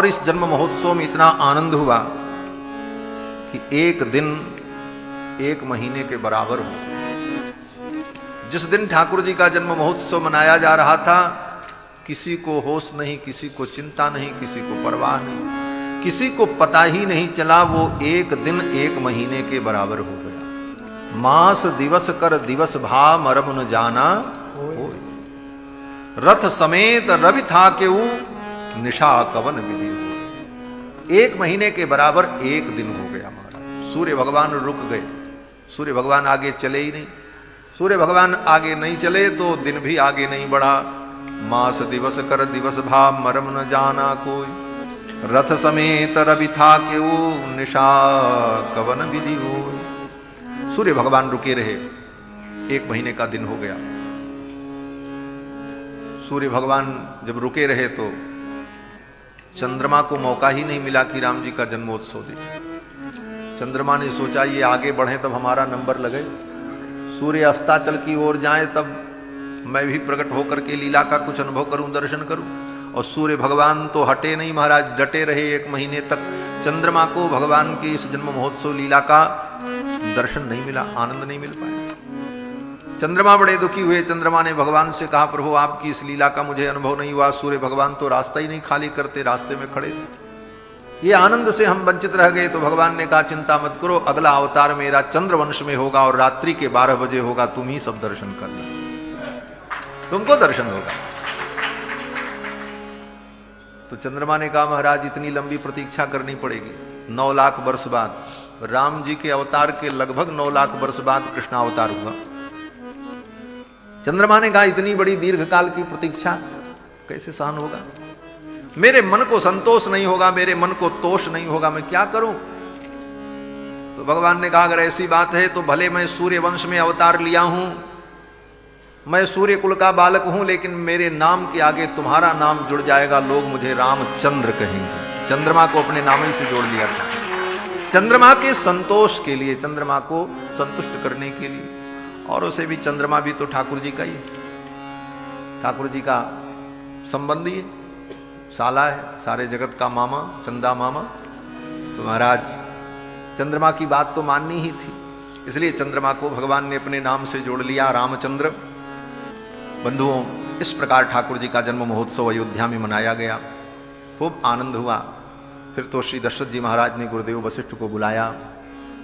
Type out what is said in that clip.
और इस जन्म महोत्सव में इतना आनंद हुआ कि एक दिन एक महीने के बराबर हो। जिस दिन ठाकुर जी का जन्म महोत्सव मनाया जा रहा था, किसी को होश नहीं, किसी को चिंता नहीं, किसी को परवाह नहीं, किसी को पता ही नहीं चला वो एक दिन एक महीने के बराबर हो गया। मास दिवस कर दिवस भा मरम न जाना होय, रथ समेत रवि था केऊ निशा कवन विधि हो। एक महीने के बराबर एक दिन हो गया महाराज। सूर्य भगवान रुक गए, सूर्य भगवान आगे चले ही नहीं। सूर्य भगवान आगे नहीं चले तो दिन भी आगे नहीं बढ़ा। मास दिवस कर दिवस भा मरम न जाना कोई, रथ समेत रवि था केऊ निशा कवन विधि हो। सूर्य भगवान रुके रहे, एक महीने का दिन हो गया। सूर्य भगवान जब रुके रहे तो चंद्रमा को मौका ही नहीं मिला कि राम जी का जन्मोत्सव देखें। चंद्रमा ने सोचा ये आगे बढ़े तब हमारा नंबर लगे, सूर्य अस्ताचल की ओर जाए तब मैं भी प्रकट होकर के लीला का कुछ अनुभव करूं, दर्शन करूं। और सूर्य भगवान तो हटे नहीं महाराज, डटे रहे एक महीने तक। चंद्रमा को भगवान की इस जन्म महोत्सव लीला का दर्शन नहीं मिला, आनंद नहीं मिल पाया। चंद्रमा बड़े दुखी हुए। चंद्रमा ने भगवान से कहा, प्रभु आपकी इस लीला का मुझे अनुभव नहीं हुआ। सूर्य भगवान तो रास्ता ही नहीं खाली करते, रास्ते में खड़े थे, ये आनंद से हम वंचित रह गए। तो भगवान ने कहा, चिंता मत करो, अगला अवतार मेरा चंद्रवंश में होगा और रात्रि के 12 बजे होगा, तुम ही सब दर्शन करना, तुमको दर्शन होगा। तो चंद्रमा ने कहा, महाराज इतनी लंबी प्रतीक्षा करनी पड़ेगी। 9 लाख वर्ष बाद, राम जी के अवतार के लगभग 9 लाख वर्ष बाद कृष्णावतार हुआ। चंद्रमा ने कहा, इतनी बड़ी दीर्घ काल की प्रतीक्षा कैसे सहन होगा, मेरे मन को संतोष नहीं होगा, मेरे मन को तोष नहीं होगा, मैं क्या करूं। तो भगवान ने कहा, अगर ऐसी बात है तो भले मैं सूर्य वंश में अवतार लिया हूं, मैं सूर्य कुल का बालक हूं, लेकिन मेरे नाम के आगे तुम्हारा नाम जुड़ जाएगा, लोग मुझे रामचंद्र कहेंगे। चंद्रमा को अपने नाम ही से जोड़ लिया था, चंद्रमा के संतोष के लिए, चंद्रमा को संतुष्ट करने के लिए। और उसे भी, चंद्रमा भी तो ठाकुर जी का ही है, ठाकुर जी का संबंधी है, साला है, सारे जगत का मामा, चंदा मामा। तो महाराज चंद्रमा की बात तो माननी ही थी, इसलिए चंद्रमा को भगवान ने अपने नाम से जोड़ लिया, रामचंद्र। बंधुओं, इस प्रकार ठाकुर जी का जन्म महोत्सव अयोध्या में मनाया गया, खूब आनंद हुआ। फिर तो श्री दशरथ जी महाराज ने गुरुदेव वशिष्ठ को बुलाया।